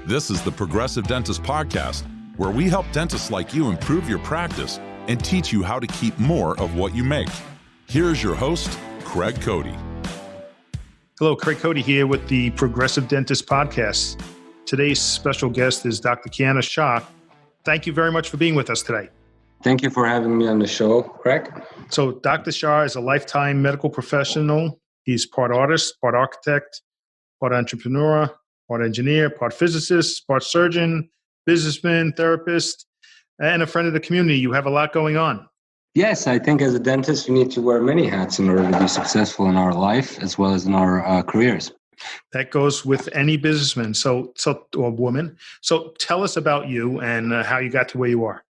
This is the Progressive Dentist Podcast, where we help dentists like you improve your practice and teach you how to keep more of what you make. Here's your host, Craig Cody. Hello, Craig Cody here with the Progressive Dentist Podcast. Today's special guest is Dr. Kiana Shah. Thank you very much for being with us today. Thank you for having me on the show, Craig. So Dr. Shah is a lifetime medical professional. He's part artist, part architect, part entrepreneur, part engineer, part physicist, part surgeon, businessman, therapist, and a friend of the community. You have a lot going on. Yes, I think as a dentist, you need to wear many hats in order to be successful in our life as well as in our careers. That goes with any businessman or woman. So tell us about you and how you got to where you are.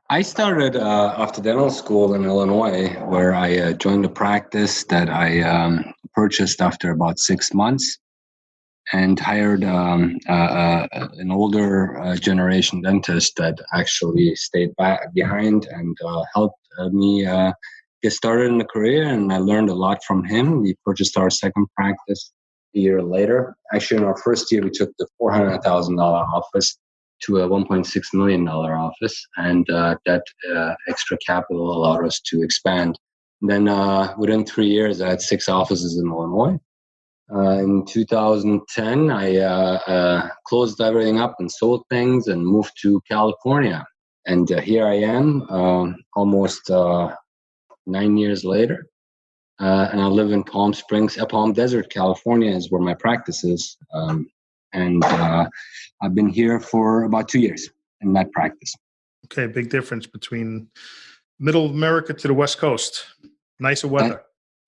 I started after dental school in Illinois, where I joined a practice that I purchased after about 6 months and hired an older generation dentist that actually stayed behind and helped me get started in the career. And I learned a lot from him. We purchased our second practice a year later. Actually, in our first year, we took the $400,000 office to a $1.6 million office, and that extra capital allowed us to expand. And then within 3 years, I had 6 offices in Illinois. In 2010, I closed everything up and sold things and moved to California. And here I am, almost 9 years later. And I live in Palm Desert, California is where my practice is. And I've been here for about 2 years in that practice. Okay, big difference between middle of America to the West Coast. Nicer weather.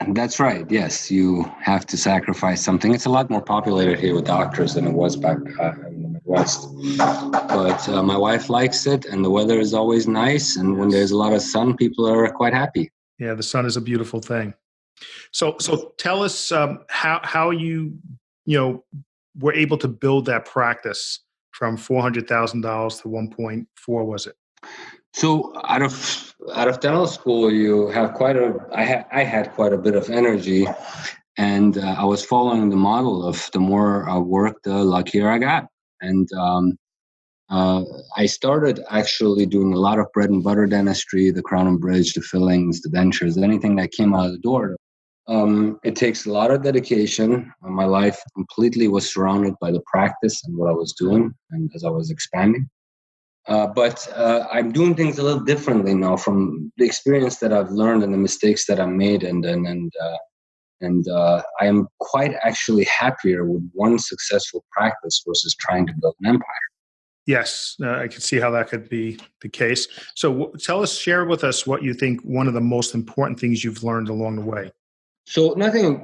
That's right. Yes, you have to sacrifice something. It's a lot more populated here with doctors than it was back in the Midwest. But my wife likes it, and the weather is always nice. And when there's a lot of sun, people are quite happy. Yeah, the sun is a beautiful thing. So tell us how you were able to build that practice from $400,000 to 1.4, was it? So out of dental school, you have I had quite a bit of energy, and I was following the model of the more I worked, the luckier I got. And I started actually doing a lot of bread and butter dentistry, the crown and bridge, the fillings, the dentures, anything that came out of the door. It takes a lot of dedication. My life completely was surrounded by the practice and what I was doing, and as I was expanding. But I'm doing things a little differently now from the experience that I've learned and the mistakes that I made, and I am quite actually happier with one successful practice versus trying to build an empire. Yes, I can see how that could be the case. So share with us what you think one of the most important things you've learned along the way. So nothing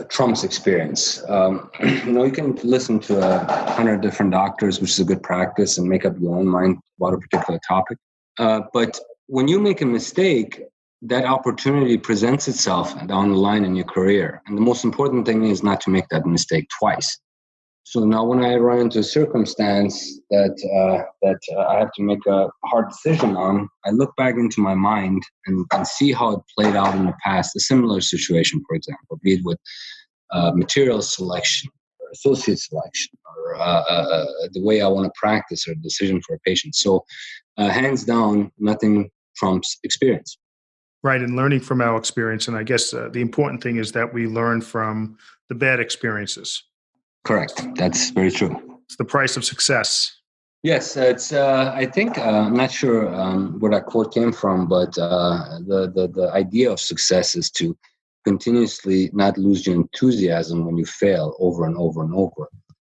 trumps experience. You can listen to 100 different doctors, which is a good practice, and make up your own mind about a particular topic. But when you make a mistake, that opportunity presents itself down the line in your career. And the most important thing is not to make that mistake twice. So now when I run into a circumstance that I have to make a hard decision on, I look back into my mind and see how it played out in the past, a similar situation, for example, be it with material selection or associate selection or the way I want to practice or decision for a patient. So hands down, nothing trumps experience. Right, and learning from our experience. And I guess the important thing is that we learn from the bad experiences. Correct. That's very true. It's the price of success. Yes, it's. I think I'm not sure where that quote came from, but the idea of success is to continuously not lose your enthusiasm when you fail over and over and over.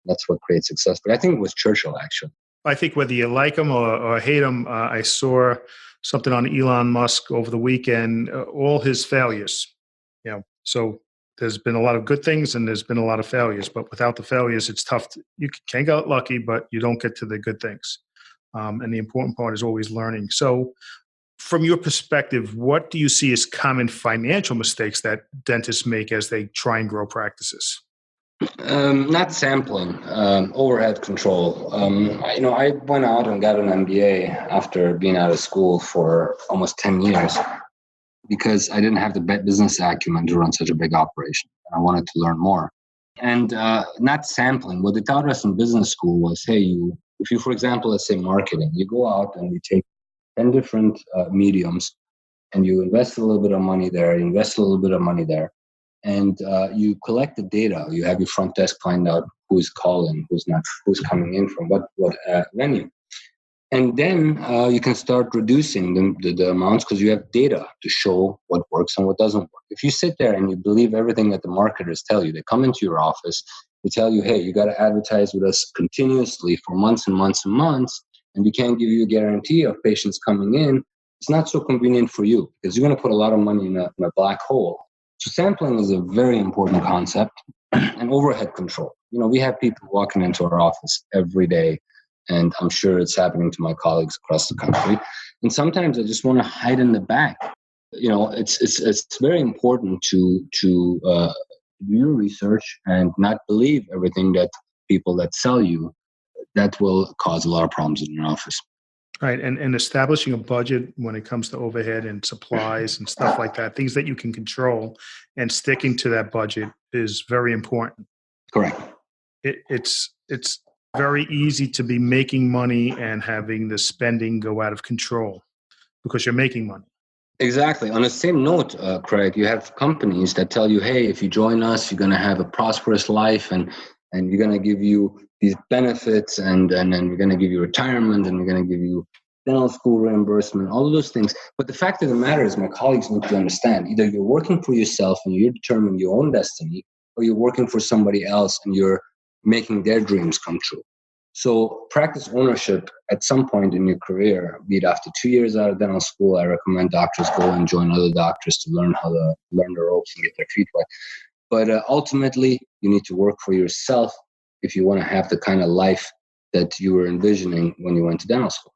That's what creates success. But I think it was Churchill, actually. I think whether you like him or hate him, I saw something on Elon Musk over the weekend. All his failures. So. There's been a lot of good things and there's been a lot of failures, but without the failures, it's tough. You can get lucky, but you don't get to the good things. And the important part is always learning. So from your perspective, what do you see as common financial mistakes that dentists make as they try and grow practices? Not sampling, overhead control. I went out and got an MBA after being out of school for almost 10 years. Because I didn't have the business acumen to run such a big operation. And I wanted to learn more. and not sampling. What they taught us in business school was, hey, if you, for example, let's say marketing, you go out and you take 10 different mediums and you invest a little bit of money there, you invest a little bit of money there, and you collect the data. You have your front desk find out who's calling, who's not, who's coming in from what venue. And then you can start reducing the amounts because you have data to show what works and what doesn't work. If you sit there and you believe everything that the marketers tell you, they come into your office, they tell you, hey, you got to advertise with us continuously for months and months and months, and we can't give you a guarantee of patients coming in, it's not so convenient for you because you're going to put a lot of money in a black hole. So sampling is a very important concept, and overhead control. We have people walking into our office every day, and I'm sure it's happening to my colleagues across the country. And sometimes I just want to hide in the back. It's very important to do your research and not believe everything that people that sell you. That will cause a lot of problems in your office. Right. And establishing a budget when it comes to overhead and supplies and stuff like that, things that you can control, and sticking to that budget is very important. Correct. It's very easy to be making money and having the spending go out of control because you're making money. Exactly. On the same note, Craig, you have companies that tell you, hey, if you join us, you're going to have a prosperous life and we're going to give you these benefits and then we're going to give you retirement and we're going to give you dental school reimbursement, all of those things. But the fact of the matter is my colleagues need to understand either you're working for yourself and you're determining your own destiny, or you're working for somebody else and you're making their dreams come true. So practice ownership at some point in your career, be it after 2 years out of dental school. I recommend doctors go and join other doctors to learn how to learn the ropes and get their feet wet. But ultimately, you need to work for yourself if you want to have the kind of life that you were envisioning when you went to dental school.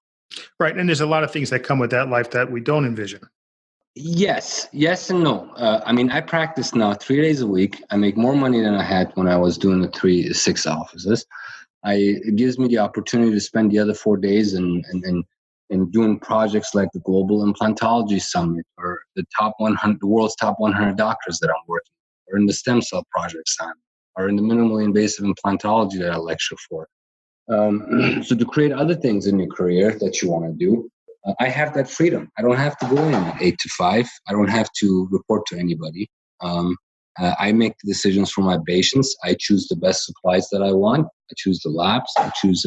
Right. And there's a lot of things that come with that life that we don't envision. Yes and no. I practice now 3 days a week. I make more money than I had when I was doing the 3-6 offices. It gives me the opportunity to spend the other 4 days in doing projects like the Global Implantology Summit, or the world's top 100 doctors that I'm working with, or in the stem cell project summit, or in the minimally invasive implantology that I lecture for. So to create other things in your career that you want to do, I have that freedom. I don't have to go in 8 to 5. I don't have to report to anybody. I make the decisions for my patients. I choose the best supplies that I want. I choose the labs. I choose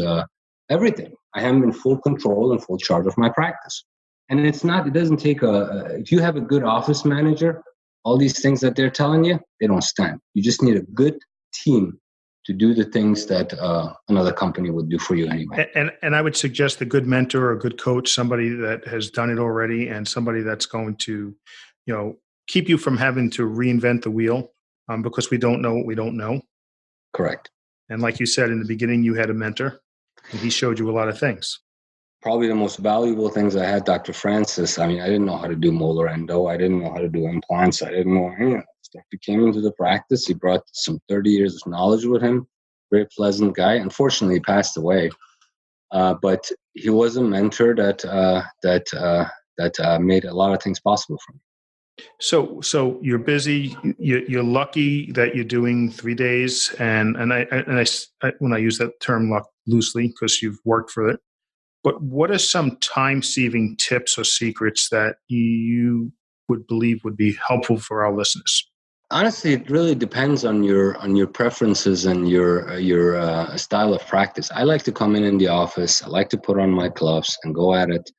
everything. I am in full control and full charge of my practice. And it doesn't take if you have a good office manager, all these things that they're telling you, they don't stand. You just need a good team to do the things that another company would do for you anyway. And I would suggest a good mentor or a good coach, somebody that has done it already, and somebody that's going to, keep you from having to reinvent the wheel, because we don't know what we don't know. Correct. And like you said in the beginning, you had a mentor, and he showed you a lot of things. Probably the most valuable things I had, Dr. Francis. I didn't know how to do molar endo. I didn't know how to do implants. I didn't know any of that stuff. He came into the practice. He brought some 30 years of knowledge with him. Very pleasant guy. Unfortunately, he passed away. But he was a mentor that made a lot of things possible for me. So you're busy. You're lucky that you're doing 3 days, and I when I use that term luck loosely because you've worked for it. But what are some time-saving tips or secrets that you would believe would be helpful for our listeners? Honestly, it really depends on your preferences and your style of practice. I like to come in the office. I like to put on my gloves and go at it.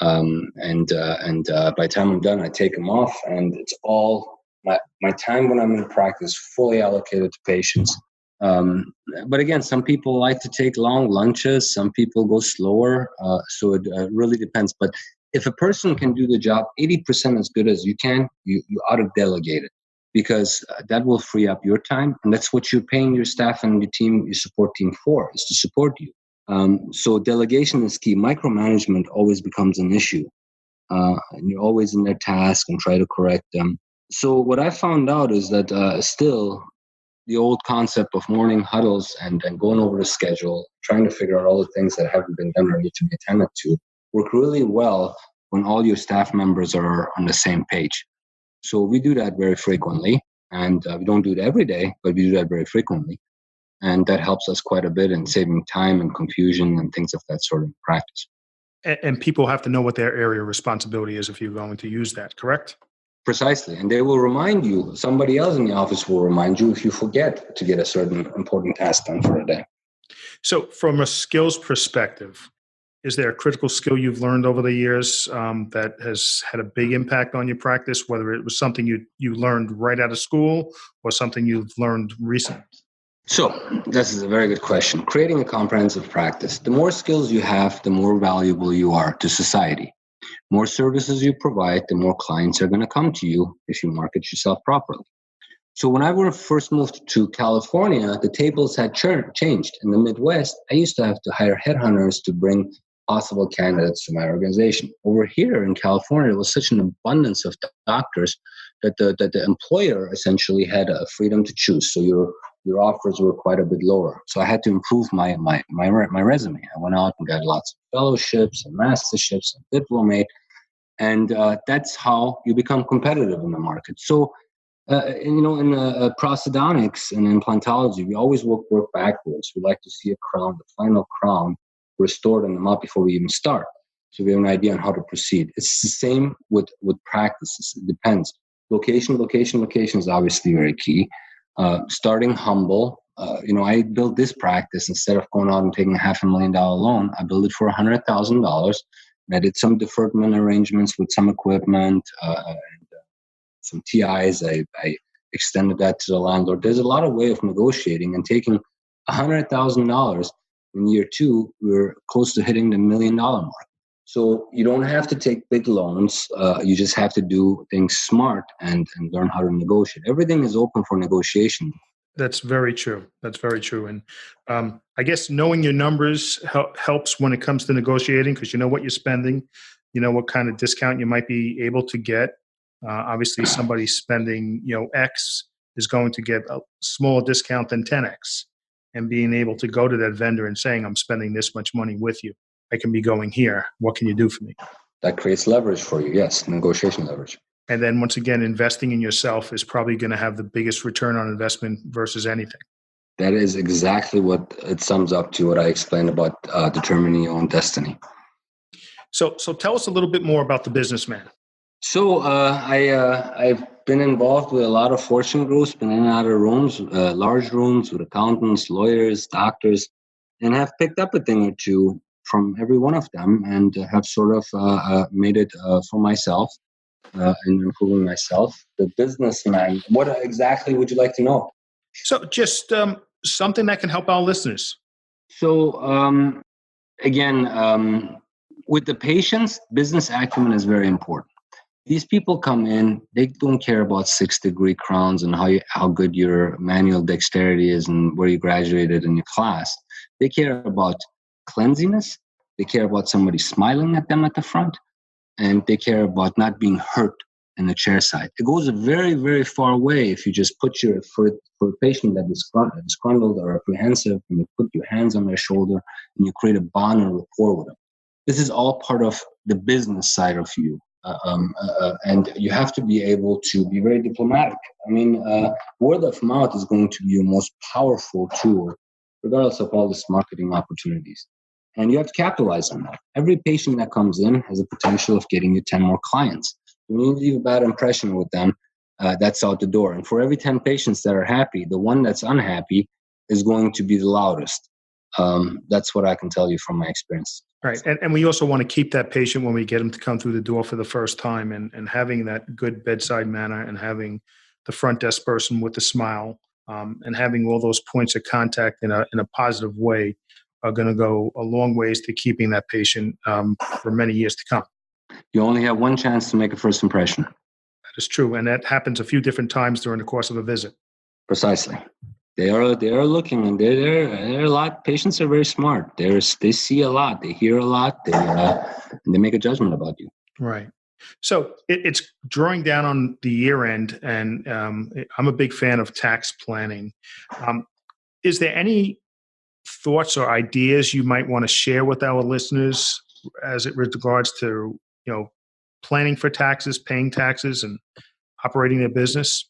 And by the time I'm done, I take them off, and it's all my time when I'm in practice fully allocated to patients. But again, some people like to take long lunches. Some people go slower. So it really depends. But if a person can do the job 80% as good as you can, you ought to delegate it, because that will free up your time. And that's what you're paying your staff and your team, your support team for, is to support you. So delegation is key. Micromanagement always becomes an issue. And you're always in their task and try to correct them. So what I found out is that still the old concept of morning huddles and going over the schedule, trying to figure out all the things that haven't been done or need to be attended to, work really well when all your staff members are on the same page. So we do that very frequently. And we don't do it every day, but we do that very frequently. And that helps us quite a bit in saving time and confusion and things of that sort in practice. And people have to know what their area of responsibility is if you're going to use that, correct? Precisely. And they will remind you, somebody else in the office will remind you if you forget to get a certain important task done for a day. So from a skills perspective, is there a critical skill you've learned over the years that has had a big impact on your practice, whether it was something you learned right out of school or something you've learned recently? So this is a very good question. Creating a comprehensive practice. The more skills you have, the more valuable you are to society. More services you provide, the more clients are going to come to you if you market yourself properly. So when I first moved to California, the tables had changed. In the Midwest, I used to have to hire headhunters to bring possible candidates to my organization. Over here in California, there was such an abundance of doctors that the employer essentially had a freedom to choose. So your offers were quite a bit lower. So I had to improve my resume. I went out and got lots of fellowships and masterships and diplomate. And that's how you become competitive in the market. So, in prosthodontics and implantology, we always work backwards. We like to see a crown, the final crown, restored in the mouth before we even start. So we have an idea on how to proceed. It's the same with practices. It depends. Location is obviously very key. Starting humble. I built this practice instead of going out and taking a $500,000 loan. I built it for $100,000. I did some deferment arrangements with some equipment and some TIs. I extended that to the landlord. There's a lot of way of negotiating and taking $100,000 in year 2. We're close to hitting the $1 million mark. So you don't have to take big loans. You just have to do things smart and learn how to negotiate. Everything is open for negotiation. That's very true. And I guess knowing your numbers helps when it comes to negotiating because you know what you're spending, you know what kind of discount you might be able to get. Obviously, somebody spending X is going to get a smaller discount than 10X. And being able to go to that vendor and saying, I'm spending this much money with you. I can be going here. What can you do for me? That creates leverage for you. Yes, negotiation leverage. And then once again, investing in yourself is probably going to have the biggest return on investment versus anything. That is exactly what it sums up to what I explained about determining your own destiny. So tell us a little bit more about the businessman. So I've been involved with a lot of fortune groups, been in and out of rooms, large rooms with accountants, lawyers, doctors, and have picked up a thing or two from every one of them and have sort of made it for myself and improving myself. The businessman, what exactly would you like to know? So just something that can help our listeners. So again, with the patients, business acumen is very important. These people come in, they don't care about 6-degree crowns and how good your manual dexterity is and where you graduated in your class. They care about cleanliness. They care about somebody smiling at them at the front. And they care about not being hurt in the chair side. It goes a very, very far way if you just put for a patient that is disgruntled or apprehensive, and you put your hands on their shoulder and you create a bond and rapport with them. This is all part of the business side of you. And you have to be able to be very diplomatic. I mean, word of mouth is going to be your most powerful tool, regardless of all these marketing opportunities. And you have to capitalize on that. Every patient that comes in has a potential of getting you 10 more clients. When you leave a bad impression with them, that's out the door. And for every 10 patients that are happy, the one that's unhappy is going to be the loudest. That's what I can tell you from my experience. Right. And we also want to keep that patient when we get them to come through the door for the first time and having that good bedside manner and having the front desk person with the smile and having all those points of contact in a positive way are going to go a long ways to keeping that patient for many years to come. You only have one chance to make a first impression. That is true. And that happens a few different times during the course of a visit. Precisely. They are looking, and they're a lot. Patients are very smart. They see a lot. They hear a lot. And they make a judgment about you. Right. So it's drawing down on the year end, and I'm a big fan of tax planning. Is there any thoughts or ideas you might want to share with our listeners as it regards to planning for taxes, paying taxes, and operating their business?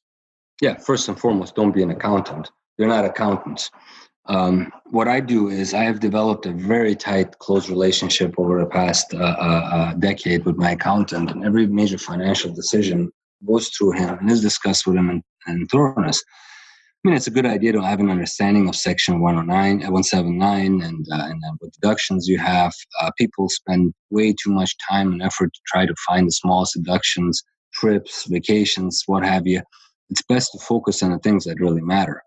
Yeah, first and foremost, don't be an accountant. They're not accountants. What I do is I have developed a very tight, close relationship over the past decade with my accountant, and every major financial decision goes through him and is discussed with him in thoroughness. I mean, it's a good idea to have an understanding of Section 179, and what deductions you have. People spend way too much time and effort to try to find the smallest deductions, trips, vacations, what have you. It's best to focus on the things that really matter.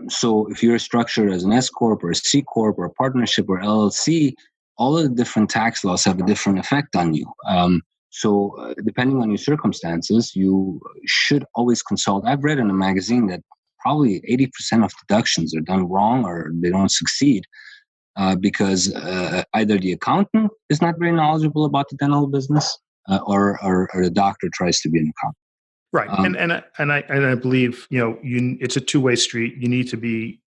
So if you're structured as an S Corp or a C Corp or a partnership or LLC, all of the different tax laws have a different effect on you. So depending on your circumstances, you should always consult. I've read in a magazine that probably 80% of deductions are done wrong or they don't succeed because either the accountant is not very knowledgeable about the dental business or the doctor tries to be an accountant. Right. And I believe, it's a two-way street. You need to be,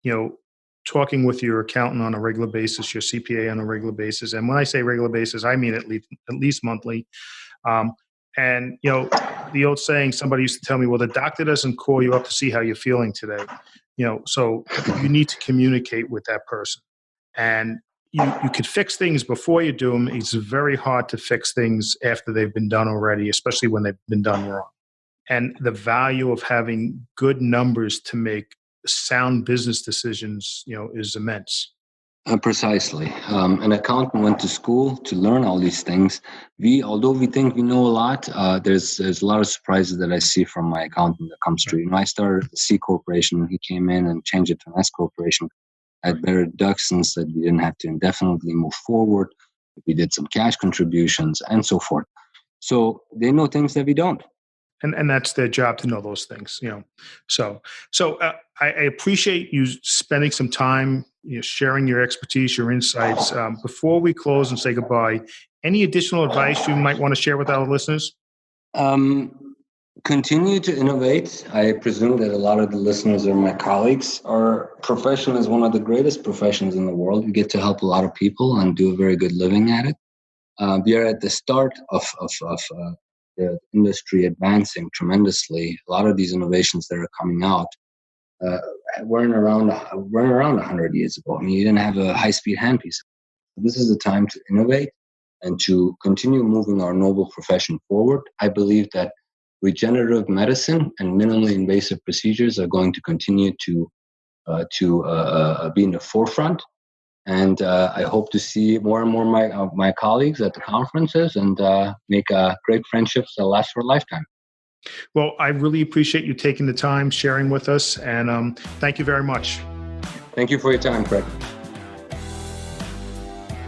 talking with your accountant on a regular basis, your CPA on a regular basis. And when I say regular basis, I mean at least monthly. And, the old saying, somebody used to tell me, well, the doctor doesn't call you up to see how you're feeling today. So you need to communicate with that person. And you could fix things before you do them. It's very hard to fix things after they've been done already, especially when they've been done wrong. And the value of having good numbers to make sound business decisions, is immense. Precisely. An accountant went to school to learn all these things. Although we think we know a lot, there's a lot of surprises that I see from my accountant that comes through. I started a C corporation and he came in and changed it to an S corporation. Had better deductions that we didn't have to indefinitely move forward. We did some cash contributions and so forth. So they know things that we don't. And that's their job to know those things, So I appreciate you spending some time, sharing your expertise, your insights. Before we close and say goodbye, any additional advice you might want to share with our listeners? Continue to innovate. I presume that a lot of the listeners are my colleagues. Our profession is one of the greatest professions in the world. We get to help a lot of people and do a very good living at it. We are at the start of the industry advancing tremendously. A lot of these innovations that are coming out weren't around 100 years ago. I mean, you didn't have a high-speed handpiece. This is the time to innovate and to continue moving our noble profession forward. I believe that regenerative medicine and minimally invasive procedures are going to continue to be in the forefront. And I hope to see more and more my colleagues at the conferences and make great friendships that last for a lifetime. Well, I really appreciate you taking the time, sharing with us, and thank you very much. Thank you for your time, Craig.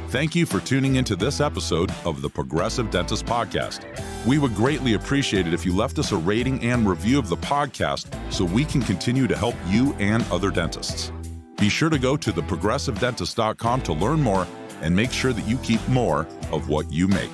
Thank you for tuning into this episode of the Progressive Dentist Podcast. We would greatly appreciate it if you left us a rating and review of the podcast so we can continue to help you and other dentists. Be sure to go to theprogressivedentist.com to learn more and make sure that you keep more of what you make.